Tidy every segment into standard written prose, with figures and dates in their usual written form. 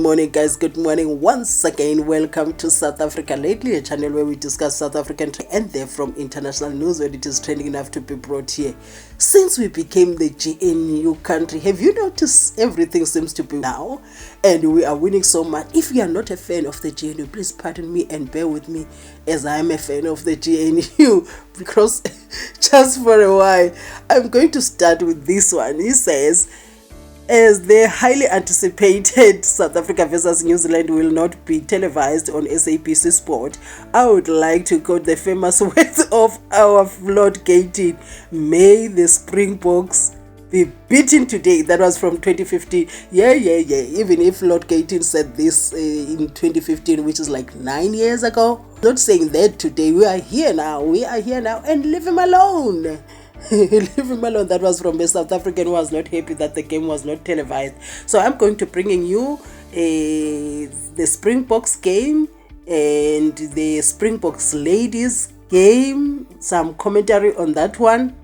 morning, guys. Good morning once again. Welcome to South Africa Lately, a channel where we discuss South African and they're from international news when it is trending enough to be brought here. Since we became the GNU country, have you noticed everything seems to be now? And we are winning so much. If you are not a fan of the GNU, please pardon me and bear with me as I am a fan of the GNU. Because just for a while, I'm going to start with this one. He says, as the highly anticipated South Africa versus New Zealand will not be televised on SABC Sport, I would like to quote the famous words of our Lord GAYTON. May the Springboks be beaten today. That was from 2015. Yeah. Even if Lord GAYTON said this in 2015, which is like 9 years ago. Not saying that today. We are here now, and leave him alone. Leave him alone. That was from a South African who was not happy that the game was not televised. So I'm going to bring you the Springboks game and the Springboks ladies game, some commentary on that one,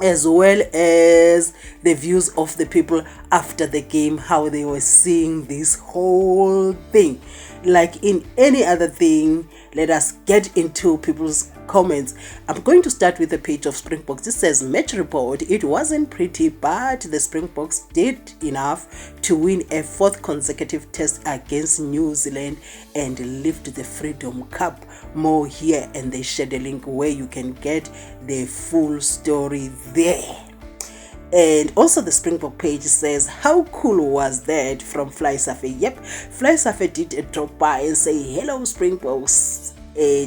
as well as the views of the people after the game, how they were seeing this whole thing. Like in any other thing, let us get into people's comments. I'm going to start with the page of Springboks. It says, match report, it wasn't pretty, but the Springboks did enough to win a fourth consecutive test against New Zealand and lift the Freedom Cup. More here, and they shared a link where you can get the full story there. And also the Springbok page says, how cool was that, from Fly Safe? Yep, Fly Safe did a drop by and say, hello Springboks,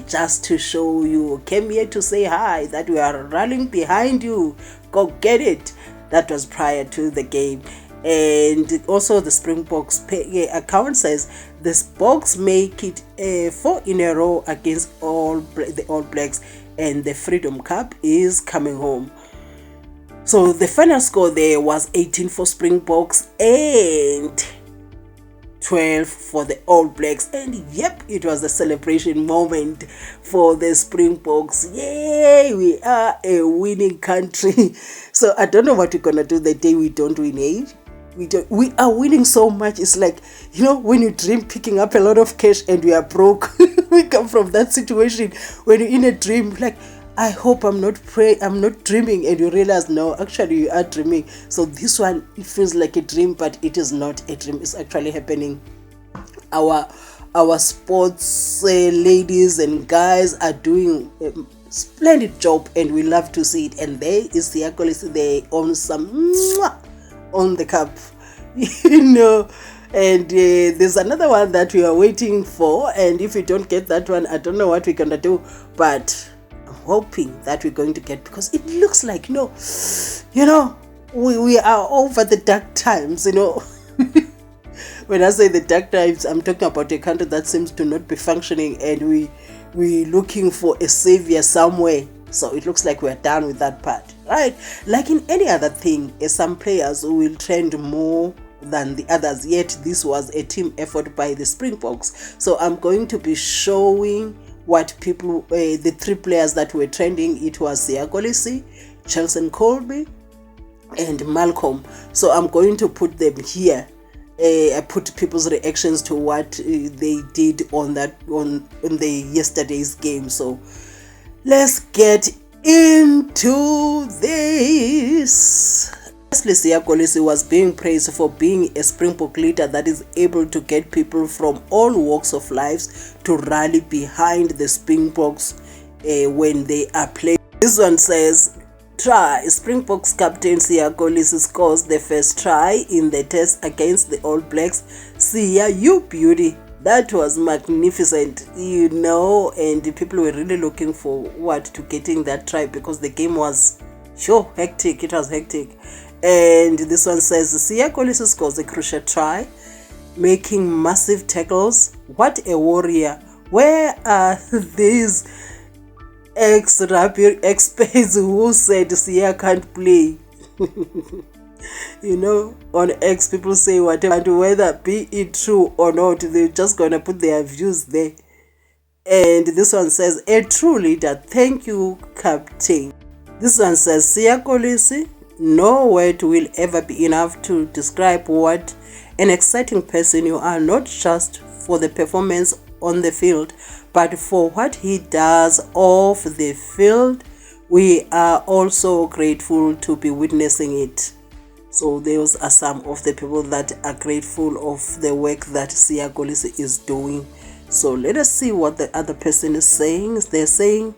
just to show you, came here to say hi, that we are rallying behind you, go get it. That was prior to the game. And also the Springboks account says, the Spokes make it 4 in a row against the All Blacks, and the Freedom Cup is coming home. So the final score there was 18 for Springboks and 12 for the All Blacks. And yep, it was a celebration moment for the Springboks. Yay, we are a winning country. So I don't know what we're gonna do the day we don't win, eh? We are winning so much. It's like, you know, when you dream picking up a lot of cash and we are broke. We come from that situation when you're in a dream, like, I hope I'm not dreaming, and you realize, no, actually you are dreaming. So this one, it feels like a dream, but it is not a dream. It's actually happening. Our sports ladies and guys are doing a splendid job, and we love to see it. And there is the Kolisi, they own some on the cup, you know. And there's another one that we are waiting for, and if we don't get that one, I don't know what we're gonna do, but hoping that we're going to get, because it looks like, you know, we are over the dark times, you know. When I say the dark times, I'm talking about a country that seems to not be functioning, and we're looking for a savior somewhere. So it looks like we're done with that part, right? Like in any other thing, some players will trend more than the others, yet this was a team effort by the Springboks. So I'm going to be showing what people, the 3 players that were trending. It was Kolisi, Cheslin, Kolbe, and Malcolm. So I'm going to put them here. I put people's reactions to what they did on the yesterday's game. So let's get into this. Kolisi was being praised for being a Springbok leader that is able to get people from all walks of life to rally behind the Springboks when they are playing. This one says, try. Springboks captain Kolisi scores the first try in the test against the All Blacks. Sia, you beauty. That was magnificent, you know, and the people were really looking forward to getting that try, because the game was hectic. It was hectic. And this one says, Kolisi scores a crucial try, making massive tackles. What a warrior. Where are these ex-rugby experts who said Sia can't play? You know, on X, people say whatever, and whether be it true or not, they're just gonna put their views there. And this one says, a true leader. Thank you, Captain. This one says, Kolisi, no word will ever be enough to describe what an exciting person you are, not just for the performance on the field, but for what he does off the field. We are also grateful to be witnessing it. So those are some of the people that are grateful of the work that Siya Kolisi is doing. So let us see what the other person is saying. They're saying,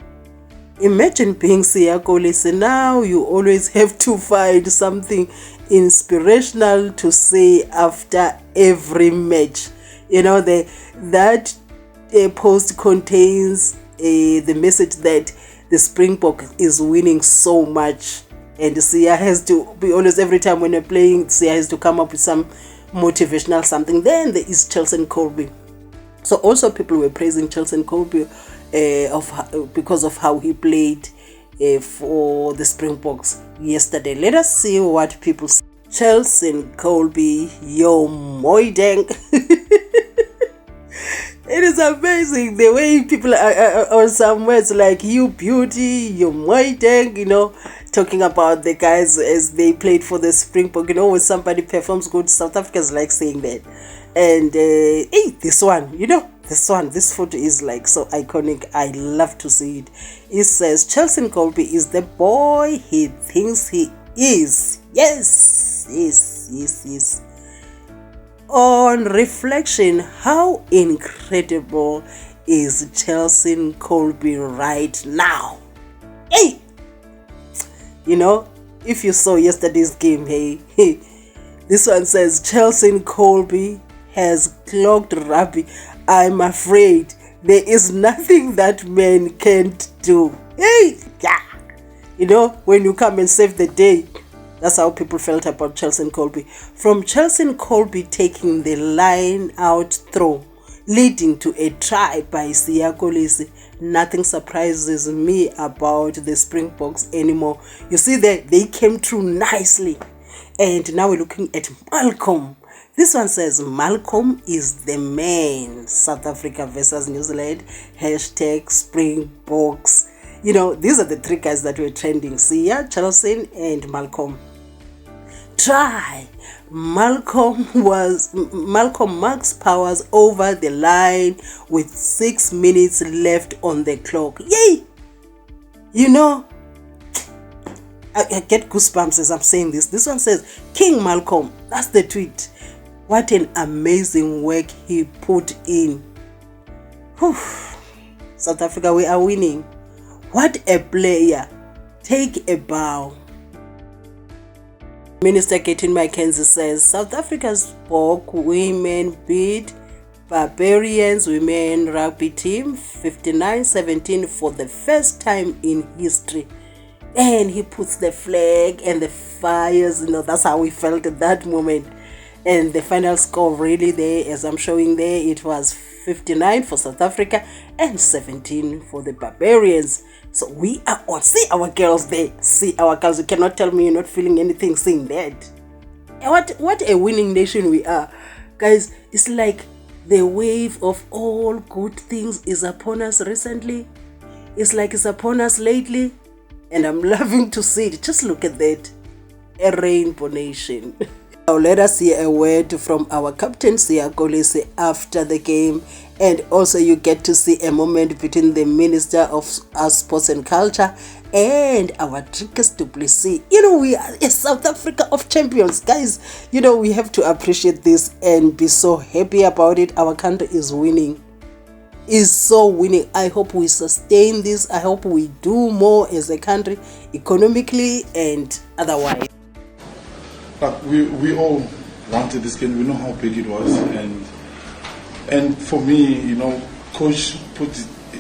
imagine being Siya Kolisi. Now you always have to find something inspirational to say after every match. You know, that post contains the message that the Springbok is winning so much, and Siya has to be honest, every time when you're playing, Siya has to come up with some motivational something. Then there is Cheslin Kolbe. So also people were praising Cheslin Kolbe because of how he played for the Springboks yesterday. Let us see what people say. Cheslin Kolbe, yo moideng. It is amazing the way people are on some words like you beauty, you moideng, you know, talking about the guys as they played for the Springbok. You know, when somebody performs good, South Africans like saying that. And hey, this one, you know, this photo is like so iconic. I love to see it. It says Cheslin Kolbe is the boy he thinks he is. Yes, yes, yes, yes. On reflection, how incredible is Cheslin Kolbe right now? Hey, you know, if you saw yesterday's game, hey, this one says Cheslin Kolbe has clocked rugby. I'm afraid there is nothing that man can't do. Hey, yeah, you know, when you come and save the day. That's how people felt about Cheslin Kolbe. From Cheslin Kolbe taking the line out throw, leading to a try by Siya Kolisi, nothing surprises me about the Springboks anymore. You see that they came through nicely. And now we're looking at Malcolm. This one says Malcolm is the man. South Africa versus New Zealand. Hashtag Springboks. You know, these are the three guys that were trending. Siya, Cheslin, and Malcolm. Try. Malcolm marks powers over the line with 6 minutes left on the clock. Yay! You know, I get goosebumps as I'm saying this. This one says King Malcolm. That's the tweet. What an amazing work he put in. Whew. South Africa, we are winning. What a player. Take a bow. Minister MCKENZIE says South Africa's Springbok women beat Barbarians women rugby team 59-17 for the first time in history. And he puts the flag and the fires, you know, that's how we felt at that moment. And the final score really there, as I'm showing there, it was 59 for South Africa and 17 for the Barbarians. So we are on. See our girls there. See our girls. You cannot tell me you're not feeling anything seeing that. What a winning nation we are. Guys, it's like the wave of all good things is upon us recently. It's like it's upon us lately. And I'm loving to see it. Just look at that. A rainbow nation. Now let us hear a word from our captain Siya Kolisi after the game, and also you get to see a moment between the Minister of Sports and Culture and our DRICUS to PLESSIS. You know, we are a South Africa of champions, guys. You know, we have to appreciate this and be so happy about it. Our country is winning. Is so winning. I hope we sustain this. I hope we do more as a country, economically and otherwise. We all wanted this game. We know how big it was, and for me, you know, coach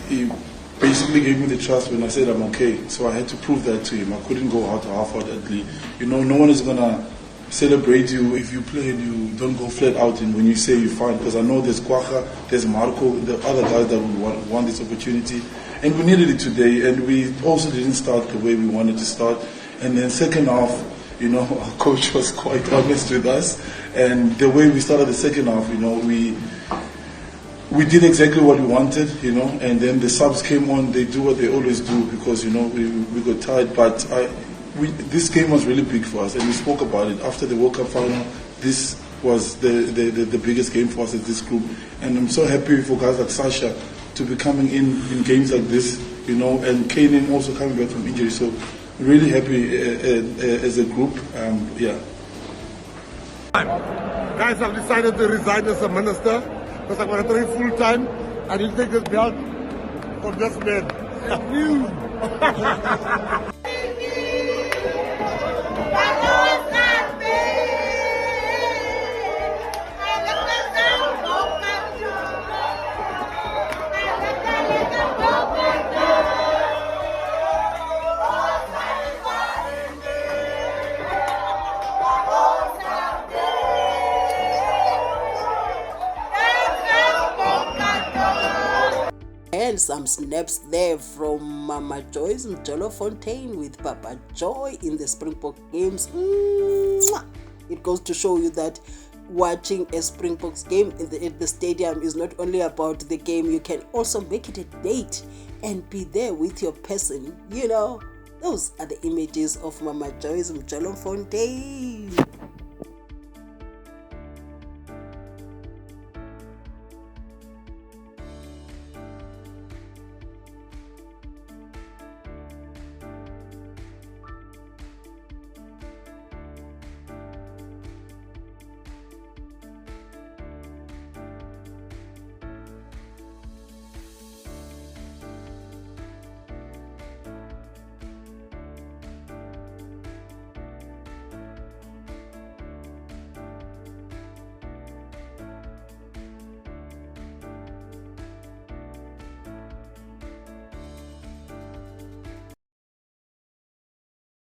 he basically gave me the trust when I said I'm okay. So I had to prove that to him. I couldn't go out half-heartedly. You know, no one is gonna celebrate you if you play and you don't go flat out and when you say you're fine. Because I know there's Kwacha, there's Marco, the other guys that would want this opportunity, and we needed it today. And we also didn't start the way we wanted to start. And then second half, you know, our coach was quite honest with us, and the way we started the second half, you know, we did exactly what we wanted, you know, and then the subs came on. They do what they always do because, you know, we got tired. But this game was really big for us, and we spoke about it after the World Cup final. This was the biggest game for us as this group. And I'm so happy for guys like Sasha to be coming in games like this, you know, and Kanan also coming back from injury. So really happy as a group. Yeah. Guys, I've decided to resign as a minister because I'm going to train full time. I didn't take this belt from this man. And some snaps there from MAMAJOY's Mjolo Fontaine with Papa Joy in the Springbok games. Mwah! It goes to show you that watching a Springboks game at the stadium is not only about the game. You can also make it a date and be there with your person. You know, those are the images of MAMAJOY's Mjolo Fontaine.